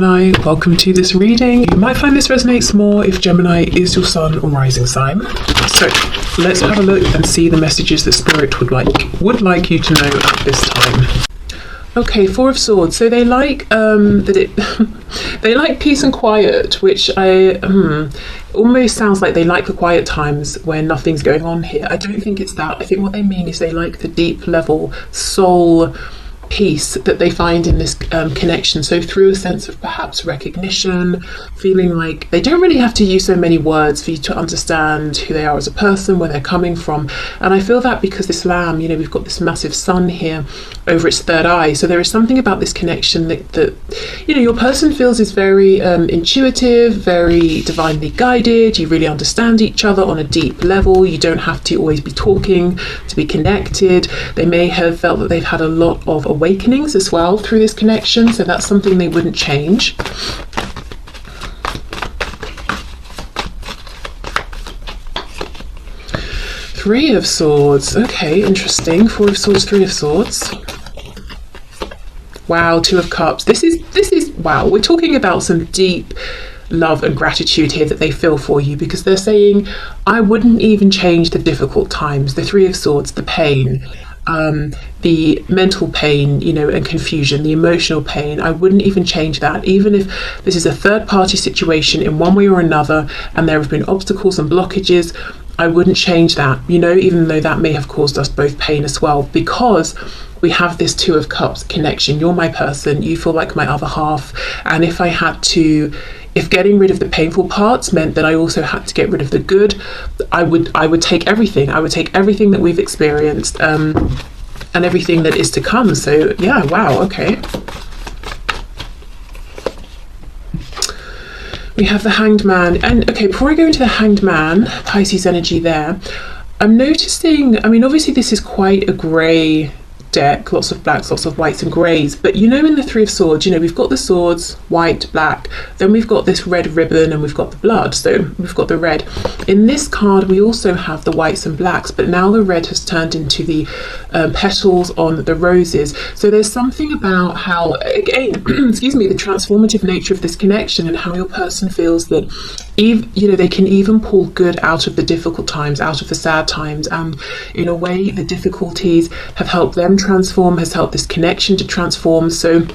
Gemini, welcome to this reading. You might find this resonates more if Gemini is your sun or rising sign. So let's have a look and see the messages that Spirit would like you to know at this time. Okay, Four of Swords. So they like they like peace and quiet, which almost sounds like they like the quiet times when nothing's going on here. I don't think it's that. I think what they mean is they like the deep level soul peace that they find in this connection. So through a sense of perhaps recognition, feeling like they don't really have to use so many words for you to understand who they are as a person, where they're coming from. And I feel that because this lamb, we've got this massive sun here over its third eye. So there is something about this connection that your person feels is very intuitive, very divinely guided. You really understand each other on a deep level. You don't have to always be talking to be connected. They may have felt that they've had a lot of awakenings as well through this connection, so that's something they wouldn't change. Three of Swords. Okay, interesting. Four of Swords, Three of Swords. Wow, Two of Cups. This is wow, we're talking about some deep love and gratitude here that they feel for you, because they're saying, I wouldn't even change the difficult times, the Three of Swords, the pain, the mental pain, and confusion, the emotional pain. I wouldn't even change that, even if this is a third party situation in one way or another and there have been obstacles and blockages. I wouldn't change that, even though that may have caused us both pain as well, because we have this Two of Cups connection. You're my person, you feel like my other half, and if getting rid of the painful parts meant that I also had to get rid of the good, I would take everything. I would take everything that we've experienced and everything that is to come. So yeah, wow, okay. We have the Hanged Man. And okay, before I go into the Hanged Man, Pisces energy there, I'm noticing, obviously this is quite a grey deck, lots of blacks, lots of whites and greys, but in the Three of Swords, we've got the swords, white, black, then we've got this red ribbon and we've got the blood, so we've got the red. In this card we also have the whites and blacks, but now the red has turned into the petals on the roses. So there's something about how, again, excuse me, the transformative nature of this connection and how your person feels that they can even pull good out of the difficult times, out of the sad times, and in a way the difficulties have helped them transform, has helped this connection to transform. So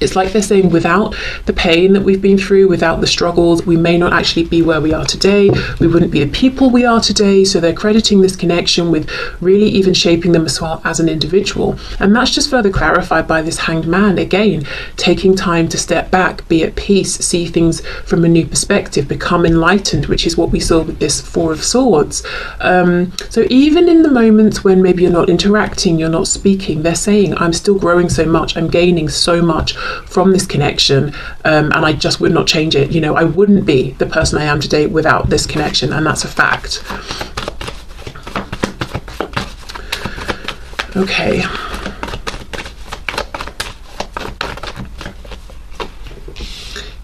it's like they're saying, without the pain that we've been through, without the struggles, we may not actually be where we are today. We wouldn't be the people we are today. So they're crediting this connection with really even shaping them as well as an individual. And that's just further clarified by this Hanged Man, again, taking time to step back, be at peace, see things from a new perspective, become enlightened, which is what we saw with this Four of Swords. So even in the moments when maybe you're not interacting, you're not speaking, they're saying, I'm still growing so much, I'm gaining so much from this connection, and I just would not change it. I wouldn't be the person I am today without this connection, and that's a fact. Okay.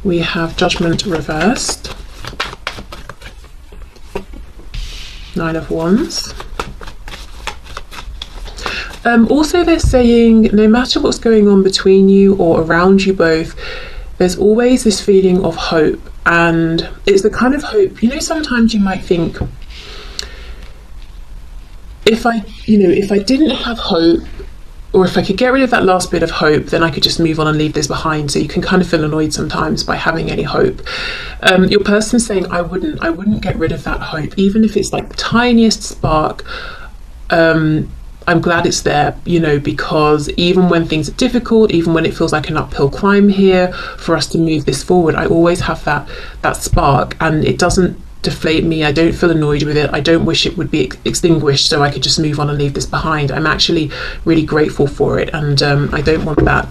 We have Judgment reversed, Nine of Wands. Also they're saying, no matter what's going on between you or around you both, there's always this feeling of hope. And it's the kind of hope, sometimes you might think, if I didn't have hope, or if I could get rid of that last bit of hope, then I could just move on and leave this behind. So you can kind of feel annoyed sometimes by having any hope. Your person's saying, I wouldn't get rid of that hope, even if it's like the tiniest spark. I'm glad it's there, because even when things are difficult, even when it feels like an uphill climb here for us to move this forward, I always have that spark, and it doesn't deflate me. I don't feel annoyed with it. I don't wish it would be extinguished so I could just move on and leave this behind. I'm actually really grateful for it, and I don't want that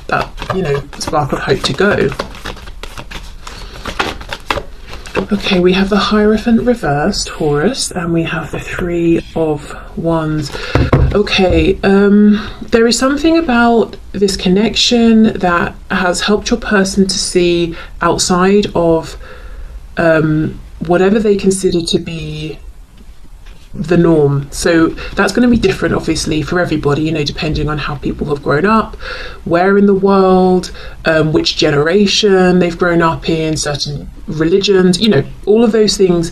spark of hope to go. Okay, we have the Hierophant reversed, Taurus, and we have the Three of Wands. Okay, there is something about this connection that has helped your person to see outside of whatever they consider to be the norm. So that's going to be different, obviously, for everybody, you know, depending on how people have grown up, where in the world, which generation they've grown up in, certain religions, you know, all of those things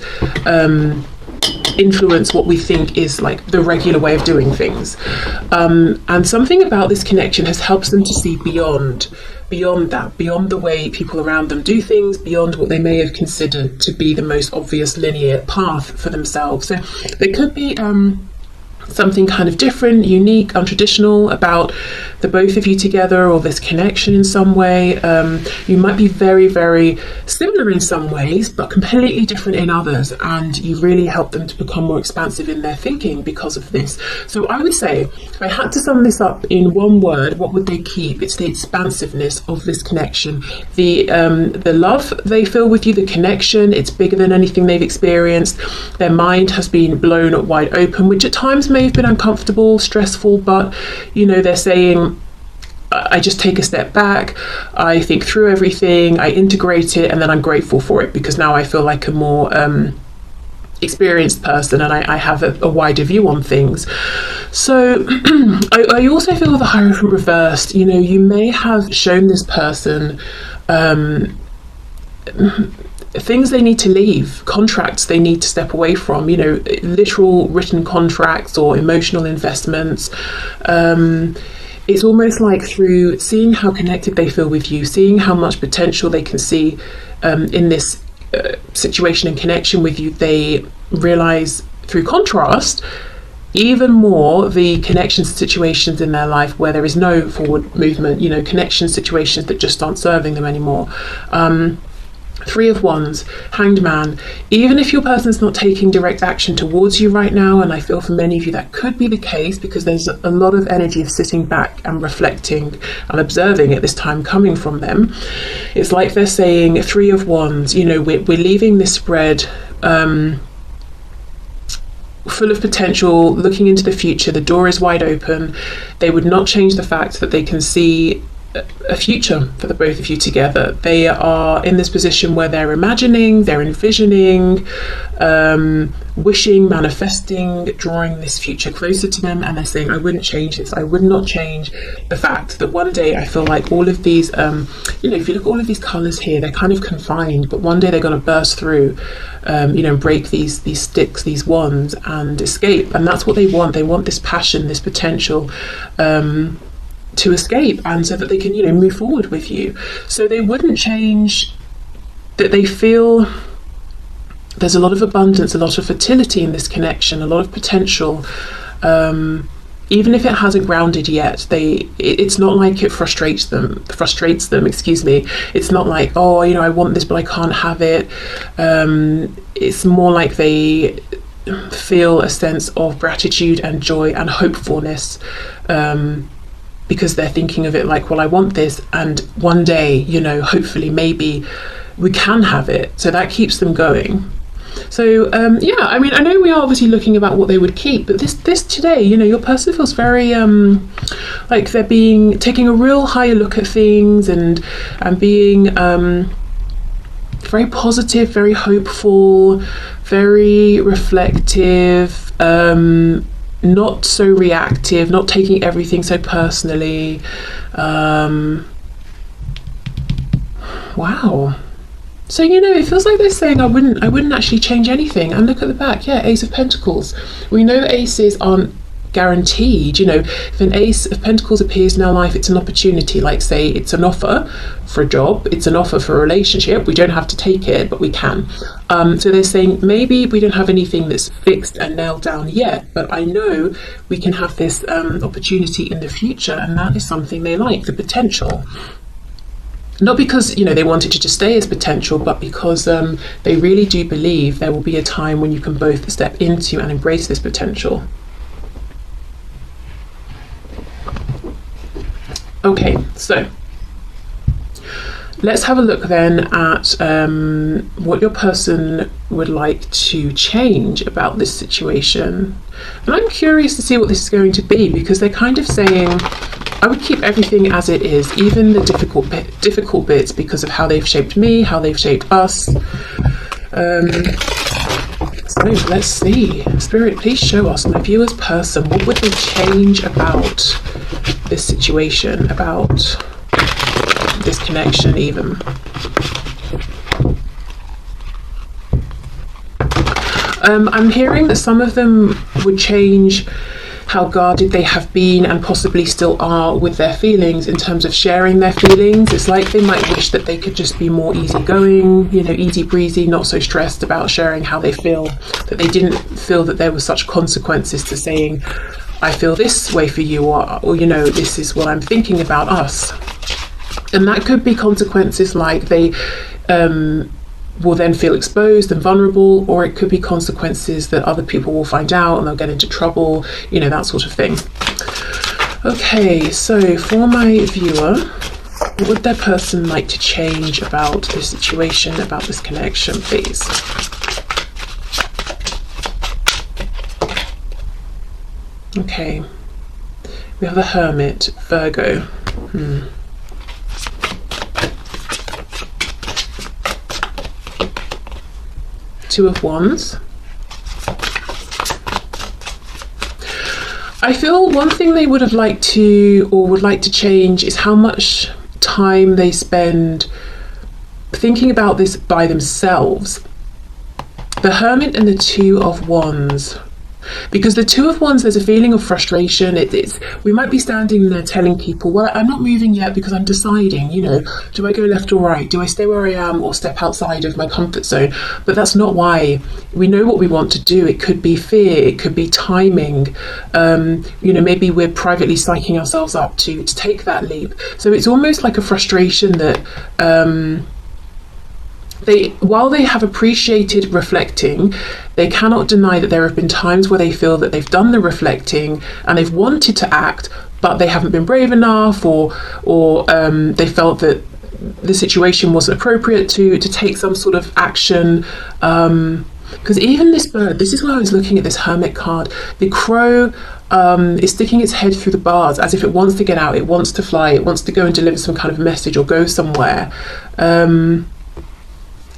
influence what we think is like the regular way of doing things. And something about this connection has helped them to see beyond that, beyond the way people around them do things, beyond what they may have considered to be the most obvious linear path for themselves. So there could be something kind of different, unique, untraditional about the both of you together, or this connection in some way. You might be very, very similar in some ways, but completely different in others, and you really help them to become more expansive in their thinking because of this. So I would say, if I had to sum this up in one word, what would they keep? It's the expansiveness of this connection, the love they feel with you, the connection. It's bigger than anything they've experienced. Their mind has been blown wide open, which at times may have been uncomfortable, stressful, but you know, they're saying, I just take a step back, I think through everything, I integrate it, and then I'm grateful for it because now I feel like a more experienced person, and I have a wider view on things. So I also feel with the Hierophant reversed, you know, you may have shown this person things they need to leave, contracts they need to step away from, you know, literal written contracts or emotional investments. It's almost like through seeing how connected they feel with you, seeing how much potential they can see in this situation and connection with you, they realize through contrast even more the connections situations in their life where there is no forward movement, you know, connection situations that just aren't serving them anymore. Three of Wands, Hanged Man. Even if your person's not taking direct action towards you right now, and I feel for many of you that could be the case because there's a lot of energy of sitting back and reflecting and observing at this time coming from them. It's like they're saying, Three of Wands, you know, we're leaving this spread full of potential, looking into the future. The door is wide open. They would not change the fact that they can see a future for the both of you together. They are in this position where they're imagining, they're envisioning, wishing, manifesting, drawing this future closer to them, and they're saying, I wouldn't change this. I would not change the fact that one day I feel like all of these, you know, if you look at all of these colours here, they're kind of confined, but one day they're going to burst through, you know, break these sticks, these wands, and escape. And that's what they want. They want this passion, this potential, to escape, and so that they can, you know, move forward with you. So they wouldn't change that. They feel there's a lot of abundance, a lot of fertility in this connection, a lot of potential, even if it hasn't grounded yet. It's not like it frustrates them, excuse me. It's not like, oh, you know, I want this but I can't have it. It's more like they feel a sense of gratitude and joy and hopefulness, because they're thinking of it like, well, I want this, and one day, you know, hopefully, maybe we can have it. So that keeps them going. So yeah, I mean, I know we are obviously looking about what they would keep, but this today, you know, your person feels very like they're taking a real higher look at things, and being very positive, very hopeful, very reflective, not so reactive, not taking everything so personally. Wow. So, you know, it feels like they're saying, I wouldn't actually change anything. And look at the back, yeah, Ace of Pentacles. We know that aces aren't guaranteed. You know, if an Ace of Pentacles appears in our life, it's an opportunity. Like, say it's an offer for a job, it's an offer for a relationship. We don't have to take it, but we can. So they're saying, maybe we don't have anything that's fixed and nailed down yet, but I know we can have this opportunity in the future, and that is something they like, the potential. Not because, you know, they want it to just stay as potential, but because they really do believe there will be a time when you can both step into and embrace this potential. Okay, so let's have a look then at what your person would like to change about this situation. And I'm curious to see what this is going to be, because they're kind of saying, I would keep everything as it is, even the difficult bits, because of how they've shaped me, how they've shaped us. So let's see. Spirit, please show us, my viewer's person, what would they change about this situation, about this connection even? I'm hearing that some of them would change how guarded they have been and possibly still are with their feelings in terms of sharing their feelings. It's like they might wish that they could just be more easygoing, you know, easy breezy, not so stressed about sharing how they feel, that they didn't feel that there were such consequences to saying, I feel this way for you, or you know, this is what I'm thinking about us. And that could be consequences like they will then feel exposed and vulnerable, or it could be consequences that other people will find out and they'll get into trouble, you know, that sort of thing. Okay, so for my viewer, what would their person like to change about this situation, about this connection, please? Okay, we have the Hermit, Virgo. Two of Wands. I feel one thing they would have liked to, or would like to change, is how much time they spend thinking about this by themselves. The Hermit and the Two of Wands. Because the Two of Wands, there's a feeling of frustration. We might be standing there telling people, well, I'm not moving yet because I'm deciding, you know, do I go left or right? Do I stay where I am or step outside of my comfort zone? But that's not why. We know what we want to do. It could be fear, it could be timing. You know, maybe we're privately psyching ourselves up to take that leap. So it's almost like a frustration that while they have appreciated reflecting, they cannot deny that there have been times where they feel that they've done the reflecting and they've wanted to act, but they haven't been brave enough, or they felt that the situation wasn't appropriate to take some sort of action. Because even this bird, this is why I was looking at this Hermit card. The crow is sticking its head through the bars as if it wants to get out, it wants to fly, it wants to go and deliver some kind of message or go somewhere.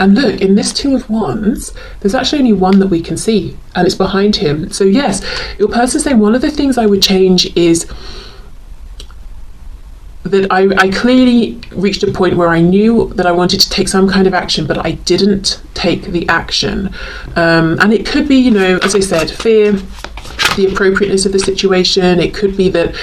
And look, in this Two of Wands, there's actually only one that we can see, and it's behind him. So yes, your person's saying one of the things I would change is that I clearly reached a point where I knew that I wanted to take some kind of action, but I didn't take the action. And it could be, you know, as I said, fear, the appropriateness of the situation. It could be that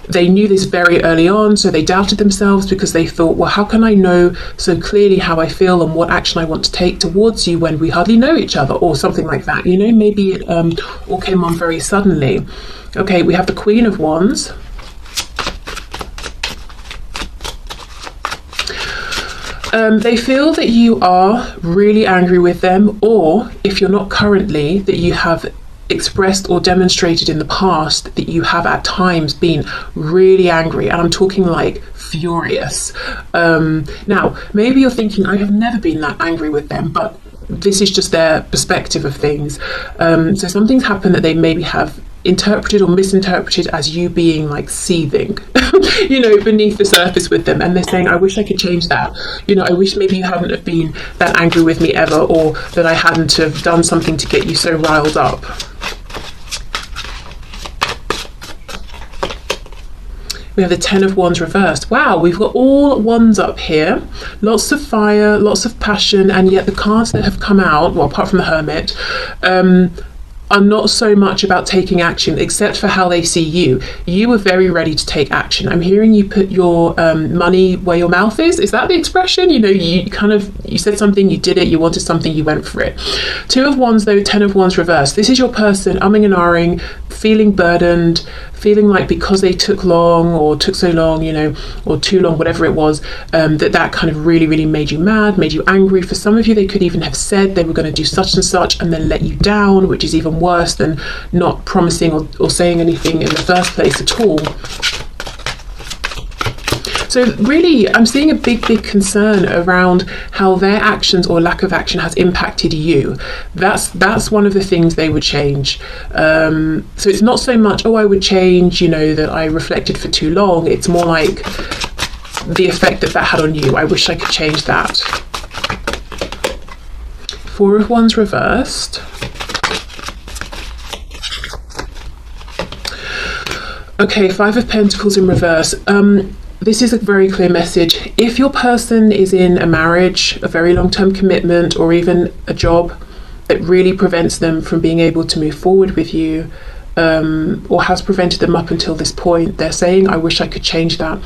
they knew this very early on, so they doubted themselves because they thought, well, how can I know so clearly how I feel and what action I want to take towards you when we hardly know each other, or something like that. You know, maybe it all came on very suddenly. Okay, we have the Queen of Wands. They feel that you are really angry with them, or if you're not currently, that you have expressed or demonstrated in the past that you have at times been really angry, and I'm talking like furious. Now, maybe you're thinking, I have never been that angry with them, but this is just their perspective of things. So something's happened that they maybe have interpreted or misinterpreted as you being like seething, you know, beneath the surface with them, and they're saying, I wish I could change that. You know, I wish maybe you hadn't have been that angry with me ever, or that I hadn't have done something to get you so riled up. We have the Ten of Wands reversed. Wow, we've got all wands up here. Lots of fire, lots of passion, and yet the cards that have come out, well, apart from the Hermit, are not so much about taking action, except for how they see you. You were very ready to take action. I'm hearing you put your money where your mouth is. Is that the expression? You know, you said something, you did it, you wanted something, you went for it. Two of Wands though, Ten of Wands reversed. This is your person umming and ahhing, feeling burdened, feeling like because they took long or took so long, you know, or too long, whatever it was, that kind of really, really made you mad, made you angry. For some of you, they could even have said they were going to do such and such and then let you down, which is even worse than not promising or saying anything in the first place at all. So really, I'm seeing a big concern around how their actions or lack of action has impacted you. That's one of the things they would change. So it's not so much, oh, I would change, you know, that I reflected for too long. It's more like the effect that had on you. I wish I could change that. Four of Wands reversed. Okay, Five of Pentacles in reverse. This is a very clear message. If your person is in a marriage, a very long-term commitment, or even a job that really prevents them from being able to move forward with you, or has prevented them up until this point, they're saying, I wish I could change that.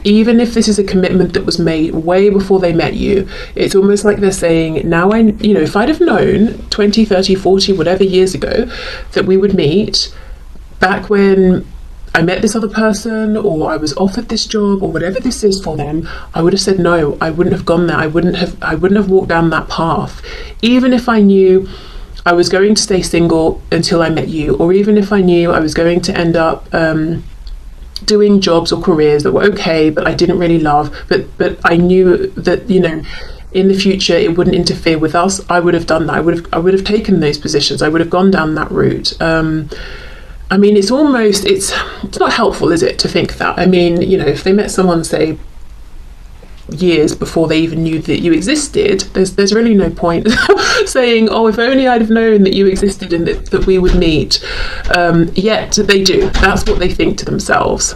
Even if this is a commitment that was made way before they met you, it's almost like they're saying, now if I'd have known 20, 30, 40, whatever years ago that we would meet, back when I met this other person, or I was offered this job, or whatever this is for them, I would have said no. I wouldn't have gone there. I wouldn't have walked down that path. Even if I knew I was going to stay single until I met you, or even if I knew I was going to end up doing jobs or careers that were okay, but I didn't really love, but I knew that, in the future it wouldn't interfere with us, I would have done that. I would have taken those positions. I would have gone down that route. I mean, it's not helpful, is it, to think that? I mean, if they met someone, say, years before they even knew that you existed, there's really no point saying, oh, if only I'd have known that you existed and that we would meet. Yet they do. That's what they think to themselves.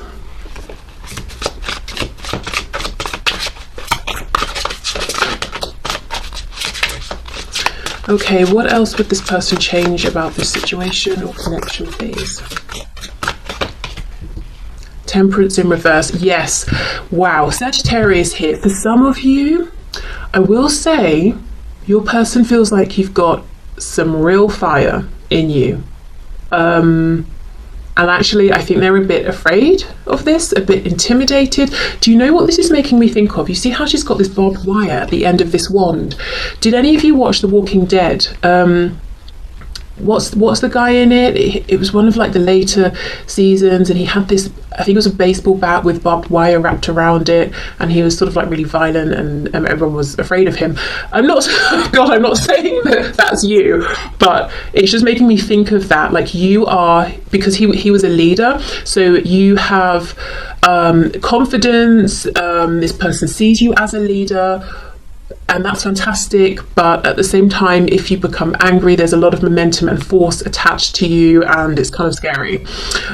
Okay, what else would this person change about this situation or connection, please? Temperance in reverse. Yes. Wow. Sagittarius here. For some of you, I will say your person feels like you've got some real fire in you. And actually, I think they're a bit afraid of this, a bit intimidated. Do you know what this is making me think of? You see how she's got this barbed wire at the end of this wand? Did any of you watch The Walking Dead? What's the guy in it? It was one of like the later seasons, and he had this, I think it was a baseball bat with barbed wire wrapped around it, and he was sort of like really violent, and everyone was afraid of him. I'm not saying that that's you, but it's just making me think of that. Like, you are, because he was a leader, so you have confidence. This person sees you as a leader, and that's fantastic, but at the same time, if you become angry, there's a lot of momentum and force attached to you, and it's kind of scary.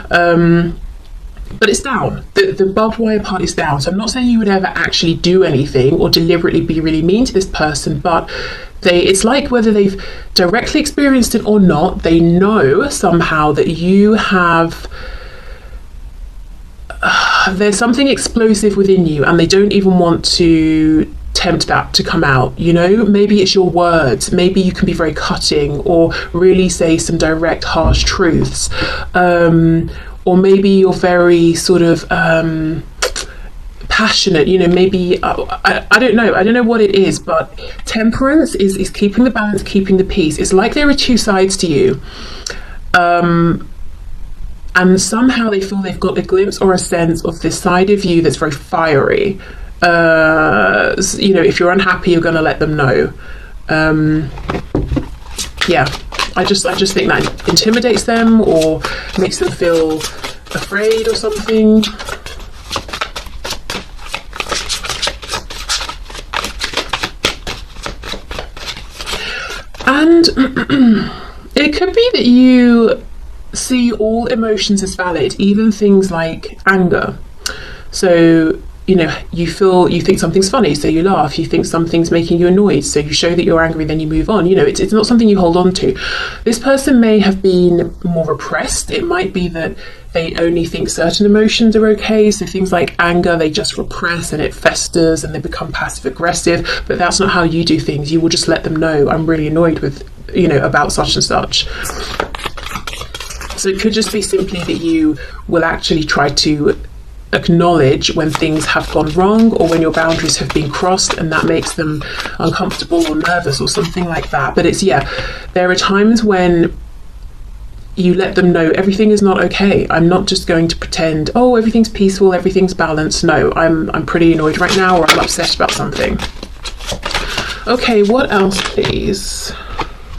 But it's down. The barbed wire part is down. So I'm not saying you would ever actually do anything or deliberately be really mean to this person, but it's like, whether they've directly experienced it or not, they know somehow that you have... there's something explosive within you, and they don't even want to tempt that to come out. Maybe it's your words, maybe you can be very cutting or really say some direct harsh truths, or maybe you're very sort of passionate, maybe I don't know what it is, but temperance is keeping the balance, keeping the peace. It's like there are two sides to you, and somehow they feel they've got a glimpse or a sense of this side of you that's very fiery. If you're unhappy, you're going to let them know. Yeah, I just think that intimidates them or makes them feel afraid or something. And it could be that you see all emotions as valid, even things like anger. So you think something's funny, so you laugh. You think something's making you annoyed, so you show that you're angry, then you move on. It's not something you hold on to. This person may have been more repressed. It might be that they only think certain emotions are okay, so things like anger, they just repress and it festers and they become passive aggressive. But that's not how you do things. You will just let them know, I'm really annoyed with, about such and such. So it could just be simply that you will actually try to acknowledge when things have gone wrong or when your boundaries have been crossed, and that makes them uncomfortable or nervous or something like that. But there are times when you let them know everything is not okay. I'm not just going to pretend, oh, everything's peaceful, everything's balanced. No, I'm pretty annoyed right now, or I'm upset about something. Okay, what else, please?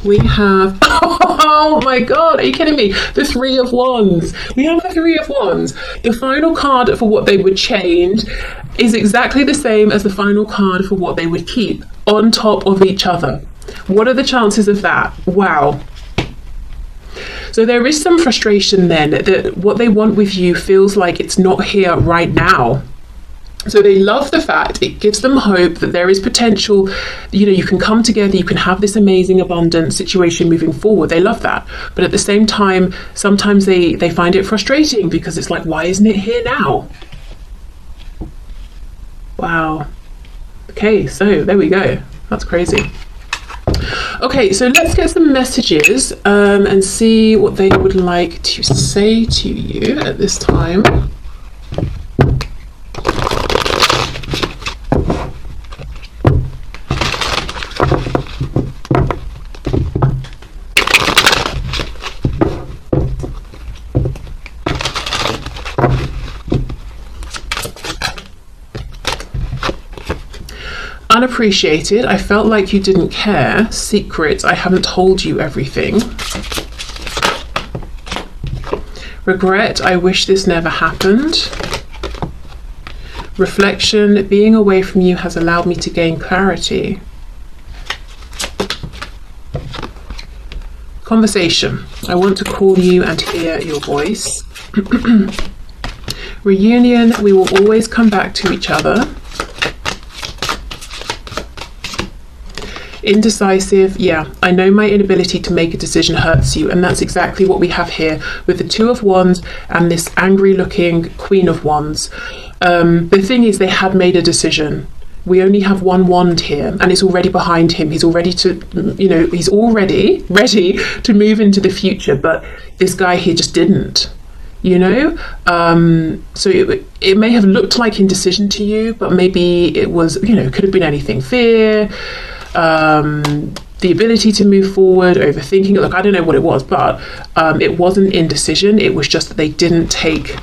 We have, oh my God, are you kidding me? The Three of Wands. We have the Three of Wands. The final card for what they would change is exactly the same as the final card for what they would keep, on top of each other. What are the chances of that? Wow. So there is some frustration then that what they want with you feels like it's not here right now. So they love the fact it gives them hope that there is potential, you can come together, you can have this amazing abundant situation moving forward. They love that. But at the same time, sometimes they find it frustrating because it's like, why isn't it here now? Wow. Okay, so there we go. That's crazy. Okay, so let's get some messages and see what they would like to say to you at this time. Unappreciated, I felt like you didn't care. Secrets, I haven't told you everything. Regret, I wish this never happened. Reflection, being away from you has allowed me to gain clarity. Conversation, I want to call you and hear your voice. Reunion, we will always come back to each other. Indecisive, yeah, I know my inability to make a decision hurts you, and that's exactly what we have here with the Two of Wands and this angry looking Queen of Wands. The thing is, they had made a decision. We only have one wand here, and it's already behind him. He's already he's already ready to move into the future, but this guy here just didn't. So it may have looked like indecision to you, but maybe it was, could have been anything. Fear, the ability to move forward, overthinking. Look, I don't know what it was, but it wasn't indecision. It was just that they didn't take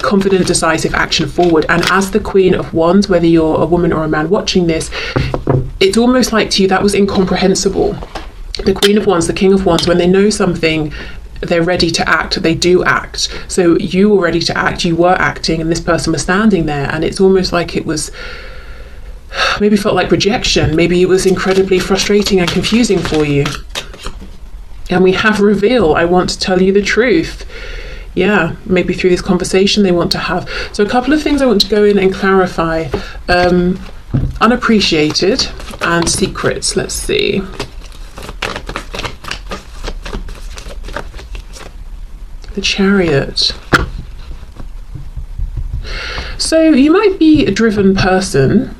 confident, decisive action forward. And as the Queen of Wands, whether you're a woman or a man watching this, it's almost like to you that was incomprehensible. The Queen of Wands, the King of Wands, when they know something, they're ready to act, they do act. So you were ready to act, you were acting, and this person was standing there, and it's almost like it was, maybe felt like rejection, maybe it was incredibly frustrating and confusing for you. And we have reveal, I want to tell you the truth. Yeah, maybe through this conversation they want to have. So a couple of things I want to go in and clarify. Unappreciated and secrets, let's see. The Chariot. So you might be a driven person,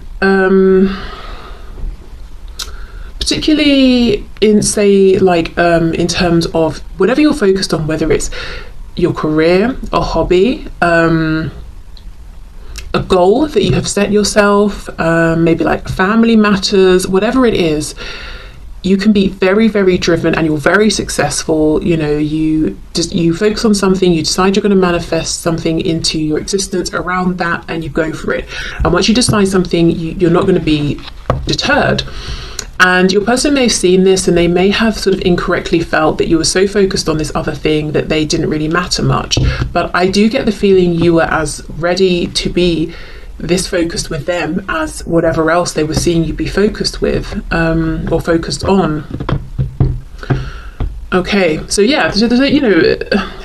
particularly in, say, like in terms of whatever you're focused on, whether it's your career, a hobby, a goal that you have set yourself, maybe like family matters, whatever it is. You can be very, very driven and you're very successful. You focus on something, you decide you're going to manifest something into your existence around that, and you go for it. And once you decide something, you're not going to be deterred. And your person may have seen this, and they may have sort of incorrectly felt that you were so focused on this other thing that they didn't really matter much. But I do get the feeling you were as ready to be this focused with them as whatever else they were seeing you be focused with, or focused on. Okay, so yeah,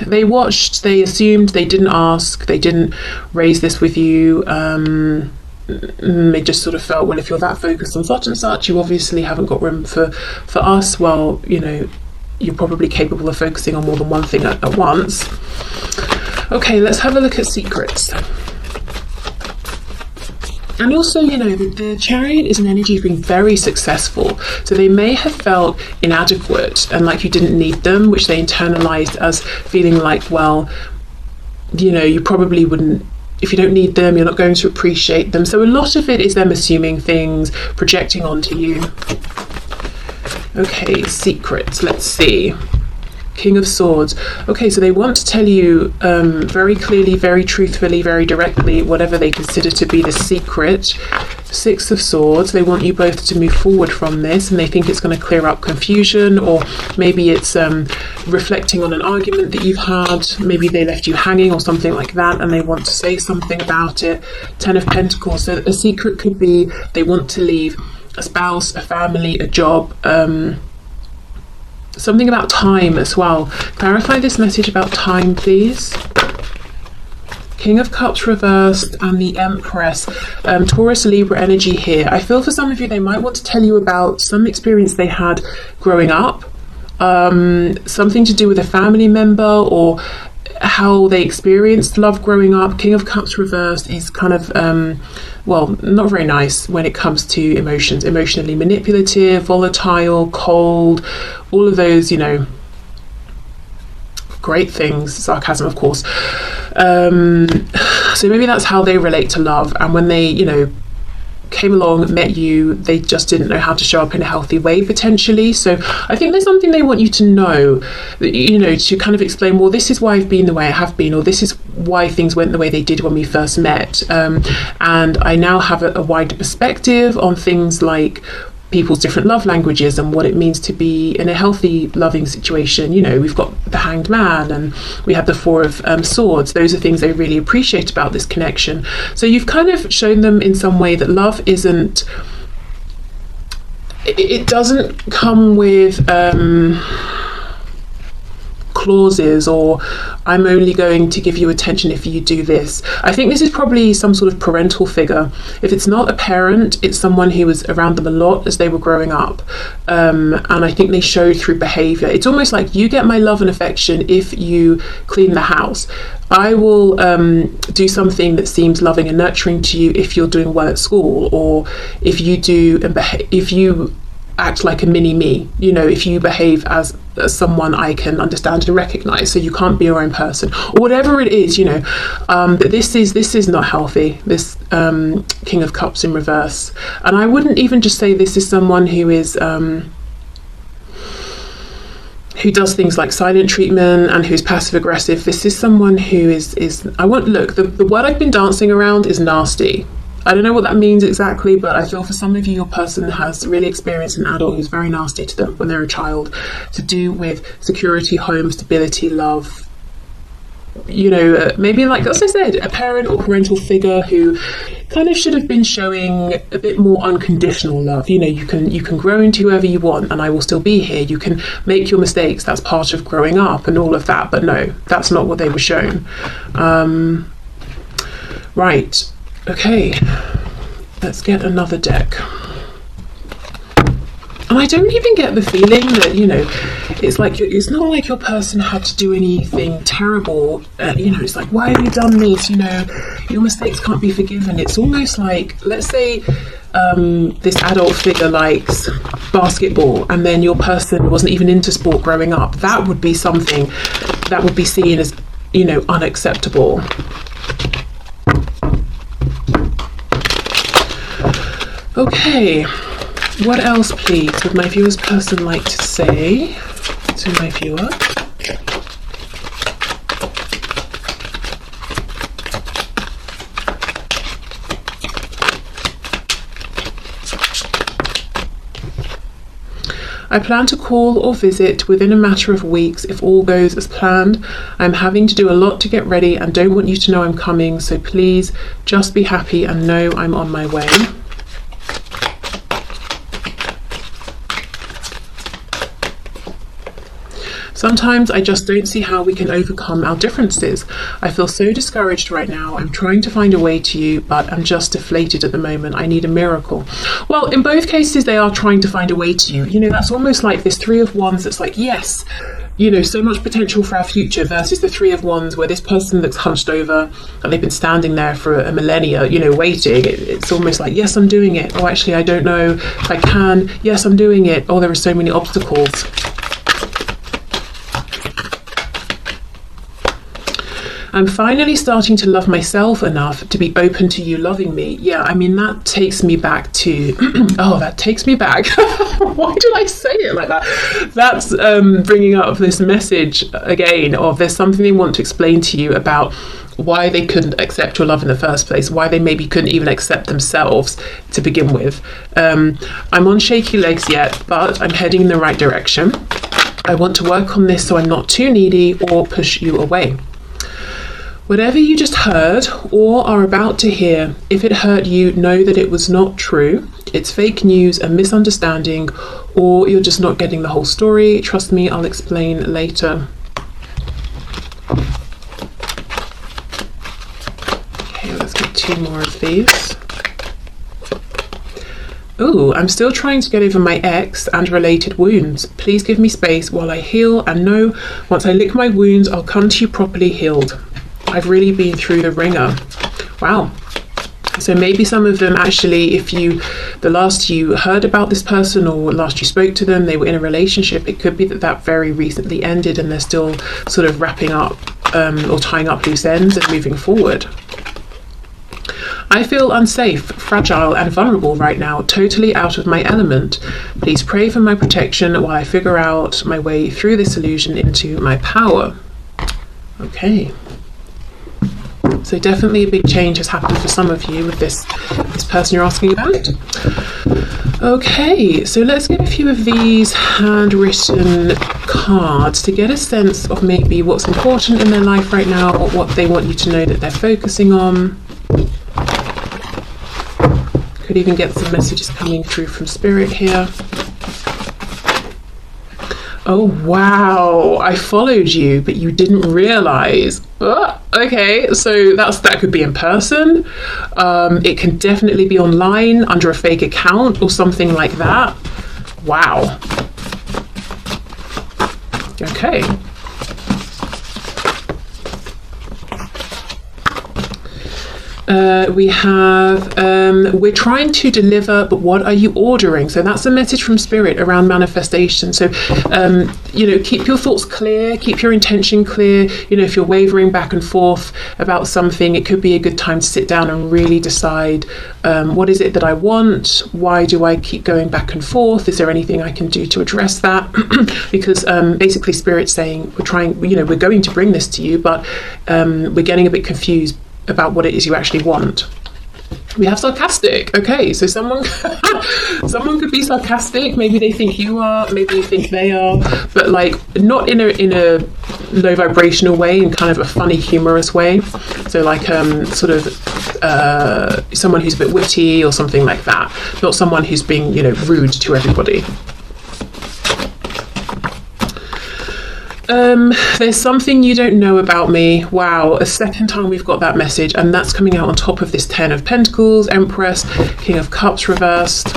they watched, they assumed, they didn't ask, they didn't raise this with you. They just sort of felt, well, if you're that focused on such and such, you obviously haven't got room for us. Well, you're probably capable of focusing on more than one thing at once. Okay, let's have a look at secrets. And also, the Chariot is an energy of being very successful. So they may have felt inadequate and like you didn't need them, which they internalized as feeling like, well, you probably wouldn't, if you don't need them, you're not going to appreciate them. So a lot of it is them assuming things, projecting onto you. Okay, secrets, let's see. King of Swords. Okay, so they want to tell you very clearly, very truthfully, very directly, whatever they consider to be the secret. Six of Swords. They want you both to move forward from this, and they think it's going to clear up confusion, or maybe it's reflecting on an argument that you've had. Maybe they left you hanging or something like that, and they want to say something about it. Ten of Pentacles. So a secret could be they want to leave a spouse, a family, a job, something about time as well. Clarify this message about time, please. King of Cups reversed and the Empress. Taurus, Libra energy here. I feel for some of you, they might want to tell you about some experience they had growing up. Something to do with a family member or how they experienced love growing up. King of Cups reversed is kind of, well, not very nice when it comes to emotions. Emotionally manipulative, volatile, cold, all of those, you know, great things, sarcasm of course. So maybe that's how they relate to love, and when they, you know, came along, met you, they just didn't know how to show up in a healthy way potentially. So I think there's something they want you to know, that, you know, to kind of explain, well, this is why I've been the way I have been, or this is why things went the way they did when we first met, and I now have a wider perspective on things like people's different love languages and what it means to be in a healthy, loving situation. You know, we've got the Hanged Man and we have the Four of Swords. Those are things they really appreciate about this connection. So you've kind of shown them in some way that love isn't, it doesn't come with clauses or I'm only going to give you attention if you do this. I think this is probably some sort of parental figure. If it's not a parent, it's someone who was around them a lot as they were growing up, and I think they showed through behavior. It's almost like, you get my love and affection if you clean the house. I will do something that seems loving and nurturing to you if you're doing well at school, or if you do if you act like a mini me, you know, if you behave as someone I can understand and recognize, so you can't be your own person, or whatever it is, you know. But this is not healthy, this King of Cups in reverse. And I wouldn't even just say this is someone who is who does things like silent treatment and who's passive aggressive. This is someone who is look, the word I've been dancing around is nasty. I don't know what that means exactly, but I feel for some of you, your person has really experienced an adult who's very nasty to them when they're a child, to do with security, home, stability, love. You know, maybe like, as I said, a parent or parental figure who kind of should have been showing a bit more unconditional love. You know, you can grow into whoever you want and I will still be here. You can make your mistakes. That's part of growing up and all of that. But no, that's not what they were shown. Right. Okay, let's get another deck. And I don't even get the feeling that, you know, it's like, it's not like your person had to do anything terrible. You know, it's like, why have you done this? You know, your mistakes can't be forgiven. It's almost like, let's say this adult figure likes basketball and then your person wasn't even into sport growing up. That would be something that would be seen as, you know, unacceptable. Okay, what else please would my viewer's person like to say to my viewer? I plan to call or visit within a matter of weeks if all goes as planned. I'm having to do a lot to get ready and don't want you to know I'm coming, so please just be happy and know I'm on my way. Sometimes I just don't see how we can overcome our differences. I feel so discouraged right now. I'm trying to find a way to you, but I'm just deflated at the moment. I need a miracle. Well, in both cases, they are trying to find a way to you. You know, that's almost like this Three of Wands that's like, yes, you know, so much potential for our future, versus the Three of Wands where this person looks hunched over and they've been standing there for a millennia, you know, waiting. It's almost like, yes, I'm doing it. Oh, actually, I don't know if I can. Yes, I'm doing it. Oh, there are so many obstacles. I'm finally starting to love myself enough to be open to you loving me. Yeah, I mean, that takes me back to, oh, that takes me back. Why did I say it like that? That's bringing up this message again of there's something they want to explain to you about why they couldn't accept your love in the first place, why they maybe couldn't even accept themselves to begin with. I'm on shaky legs yet, but I'm heading in the right direction. I want to work on this so I'm not too needy or push you away. Whatever you just heard or are about to hear, if it hurt you, know that it was not true. It's fake news, a misunderstanding, or you're just not getting the whole story. Trust me, I'll explain later. Okay, let's get 2 more of these. Ooh, I'm still trying to get over my ex and related wounds. Please give me space while I heal, and know once I lick my wounds, I'll come to you properly healed. I've really been through the ringer. Wow. So maybe some of them actually, if the last you heard about this person or last you spoke to them, they were in a relationship, it could be that very recently ended and they're still sort of wrapping up or tying up loose ends and moving forward. I feel unsafe, fragile and vulnerable right now, totally out of my element. Please pray for my protection while I figure out my way through this illusion into my power. Okay. So definitely a big change has happened for some of you with this person you're asking about. Okay, so let's get a few of these handwritten cards to get a sense of maybe what's important in their life right now, or what they want you to know that they're focusing on. Could even get some messages coming through from Spirit here. Oh wow, I followed you, but you didn't realize. Oh, okay, so that could be in person. It can definitely be online under a fake account or something like that. Wow. Okay. We have, we're trying to deliver, but what are you ordering? So that's a message from Spirit around manifestation. So, keep your thoughts clear, keep your intention clear. If you're wavering back and forth about something, it could be a good time to sit down and really decide, what is it that I want? Why do I keep going back and forth? Is there anything I can do to address that? Because basically Spirit's saying, we're going to bring this to you, but we're getting a bit confused about what it is you actually want. We have sarcastic. Okay, so someone could be sarcastic. Maybe they think you are, maybe you think they are, but like not in a low vibrational way, in kind of a funny, humorous way. So like sort of someone who's a bit witty or something like that. Not someone who's being rude to everybody. There's something you don't know about me. Wow, a second time we've got that message, and that's coming out on top of this 10 of Pentacles, Empress, King of Cups reversed.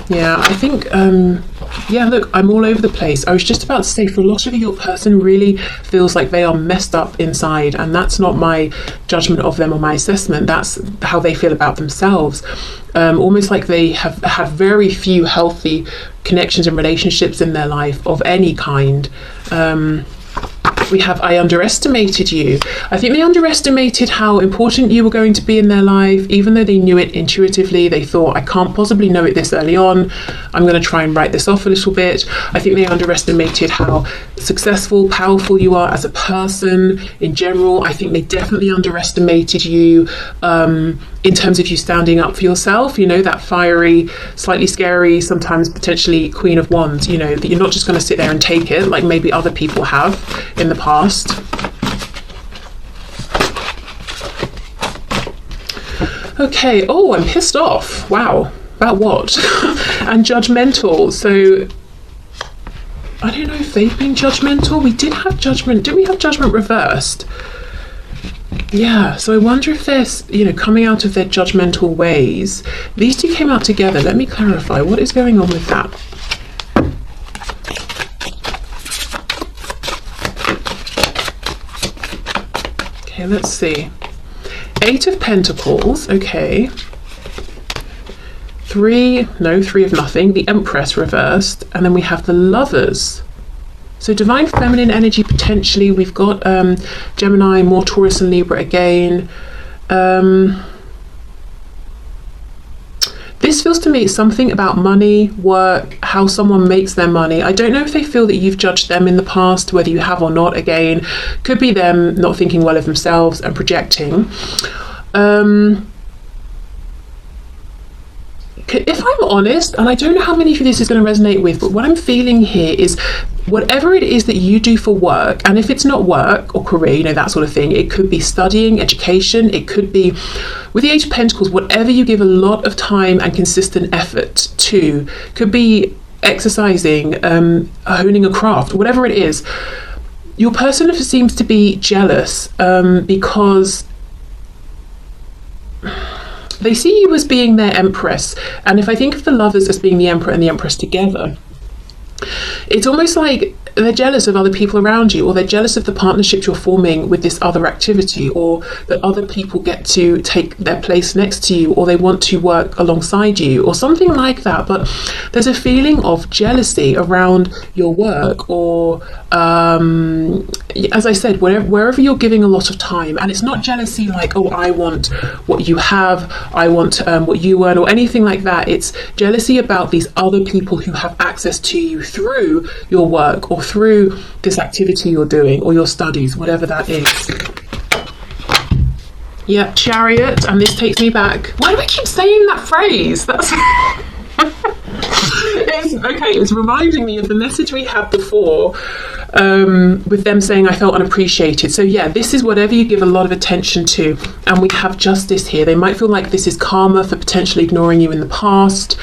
Yeah, I think, look, I'm all over the place. I was just about to say, for a lot of you, your person really feels like they are messed up inside, and that's not my judgment of them or my assessment. That's how they feel about themselves. Almost like they have had very few healthy connections and relationships in their life of any kind. We have, I underestimated you. I think they underestimated how important you were going to be in their life, even though they knew it intuitively. They thought, I can't possibly know it this early on. I'm going to try and write this off a little bit. I think they underestimated how successful, powerful you are as a person in general. I think they definitely underestimated you in terms of you standing up for yourself, that fiery, slightly scary, sometimes potentially Queen of Wands, that you're not just going to sit there and take it like maybe other people have in the past. Okay, oh, I'm pissed off. Wow, about what? And judgmental. So I don't know if they've been judgmental. We did have judgment. Didn't we have judgment reversed? Yeah, so I wonder if they're, coming out of their judgmental ways. These two came out together. Let me clarify. What is going on with that? Okay, let's see. 8 of Pentacles. Okay. 3 of nothing. The Empress reversed. And then we have the Lovers. So divine feminine energy potentially. We've got Gemini, more Taurus and Libra again. This feels to me something about money, work, how someone makes their money. I don't know if they feel that you've judged them in the past, whether you have or not. Again, could be them not thinking well of themselves and projecting. if I'm honest, and I don't know how many of you this is going to resonate with, but what I'm feeling here is whatever it is that you do for work, and if it's not work or career, you know, that sort of thing, it could be studying, education, it could be, with the Age of Pentacles, whatever you give a lot of time and consistent effort to, could be exercising, honing a craft, whatever it is, your person seems to be jealous because they see you as being their empress. And if I think of the lovers as being the emperor and the empress together, it's almost like they're jealous of other people around you, or they're jealous of the partnership you're forming with this other activity, or that other people get to take their place next to you, or they want to work alongside you, or something like that. But there's a feeling of jealousy around your work, or as I said, wherever you're giving a lot of time. And it's not jealousy like, oh, I want what you have, I want what you earn, or anything like that. It's jealousy about these other people who have access to you through your work, or through this activity you're doing, or your studies, whatever that is. Yeah, Chariot, and this takes me back. Why do I keep saying that phrase? That's it's reminding me of the message we had before, with them saying I felt unappreciated. So yeah, this is whatever you give a lot of attention to, and we have Justice here. They might feel like this is karma for potentially ignoring you in the past.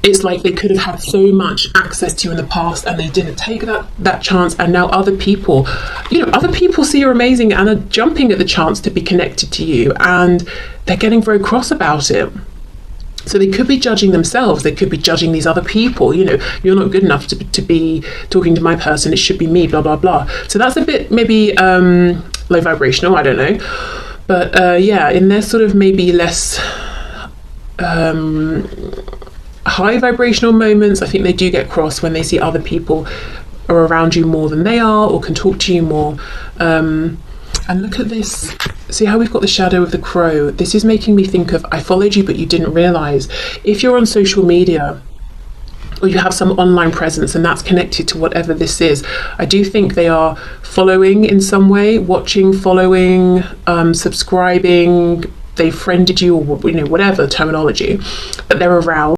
It's like they could have had so much access to you in the past and they didn't take that chance, and now other people see you're amazing and are jumping at the chance to be connected to you, and they're getting very cross about it. So they could be judging themselves, they could be judging these other people, you know, you're not good enough to be talking to my person, it should be me, blah blah blah. So that's a bit maybe low vibrational, I don't know, but yeah, in their sort of maybe less high vibrational moments, I think they do get cross when they see other people are around you more than they are, or can talk to you more. And look at this, see how we've got the shadow of the crow. This is making me think of, I followed you but you didn't realize. If you're on social media, or you have some online presence and that's connected to whatever this is, I do think they are following in some way, watching, following, subscribing, they friended you, or you know, whatever terminology, but they're around.